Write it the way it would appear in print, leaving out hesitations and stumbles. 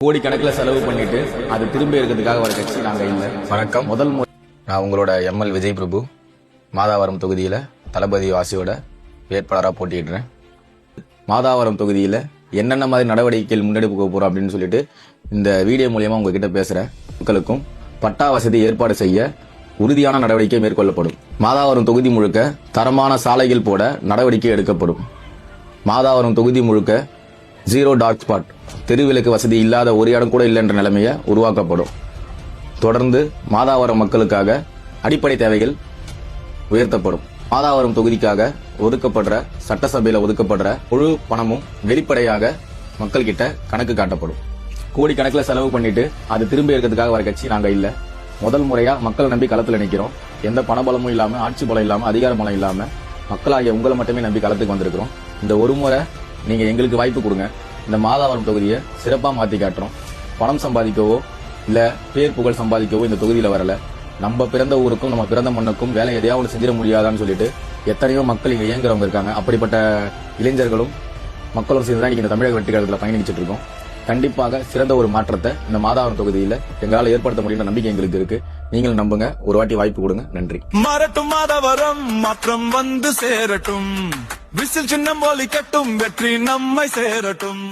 கோடிக்கணக்கில் செலவு பண்ணிட்டு அது திரும்பி இருக்கிறதுக்காக ஒரு கட்சி நாங்க இல்லை. வணக்கம். முதல் முறை நான் உங்களோட எம்எல் விஜய் பிரபு மாதாவரம் தொகுதியில தளபதி வாசியோட வேட்பாளராக போட்டியிடுறேன். மாதாவரம் தொகுதியில என்னென்ன மாதிரி நடவடிக்கைகள் முன்னெடுக்க போறோம் அப்படின்னு சொல்லிட்டு இந்த வீடியோ மூலியமா உங்ககிட்ட பேசுறேன். மக்களுக்கும் பட்டா வசதி ஏற்பாடு செய்ய உறுதியான நடவடிக்கை மேற்கொள்ளப்படும். மாதாவரம் தொகுதி முழுக்க தரமான சாலைகள் போட நடவடிக்கை எடுக்கப்படும். மாதாவரம் தொகுதி முழுக்க ஜீரோ டார்க் ஸ்பாட், தெருவிளக்கு வசதி இல்லாத ஒரு இடம் கூட இல்லை என்ற நிலைமையை உருவாக்கப்படும். தொடர்ந்து மாதாவரம் மக்களுக்காக அடிப்படை தேவைகள் உயர்த்தப்படும். மாதாவரம் தொகுதிக்காக ஒதுக்கப்படுற சட்டசபையில ஒதுக்கப்படுற முழு பணமும் வெளிப்படையாக மக்கள் கிட்ட கணக்கு காட்டப்படும். கோடிக்கணக்கில் செலவு பண்ணிட்டு அது திரும்பி இருக்கிறதுக்காக வர கட்சி நாங்க இல்ல. முதல் முறையா மக்களை நம்பி களத்துல நிக்கிறோம். எந்த பணபலமும் இல்லாம, ஆட்சி பலம் இல்லாம, அதிகார பலம் இல்லாம மக்களாகிய உங்களை மட்டுமே நம்பி களத்துக்கு வந்திருக்கிறோம். இந்த ஒரு முறை நீங்க எங்களுக்கு வாய்ப்பு கொடுங்க. இந்த மாதாவரம் தொகுதியை சிறப்பா மாத்தி காட்டுறோம். பணம் சம்பாதிக்கவோ இல்ல பேர் புகழ் சம்பாதிக்கவோ இந்த தொகுதியில வரல. நம்ம பிறந்த ஊருக்கும் நம்ம பிறந்த மண்ணுக்கும் வேலை எதையாவது செஞ்சிட முடியாதான்னு சொல்லிட்டு எத்தனையோ மக்கள் இங்க இயங்குறவங்க இருக்காங்க. அப்படிப்பட்ட இளைஞர்களும் மக்களும் சேர்ந்துதான் இன்னைக்கு இந்த தமிழக வெற்றி கழகத்துல பயணிச்சுட்டு இருக்கோம். கண்டிப்பாக சிறந்த ஒரு மாற்றத்தை இந்த மாதாவரம் தொகுதியில எங்களால் ஏற்படுத்த முடியுன்ற நம்பிக்கை எங்களுக்கு இருக்கு. நீங்களும் நம்புங்க. ஒரு வாட்டி வாய்ப்பு கொடுங்க. நன்றி. மாறட்டும் மாதாவரம், மாற்றம் வந்து சேரட்டும். விசில் சின்னம் ஒலிக்கட்டும், வெற்றி நம்மை சேரட்டும்.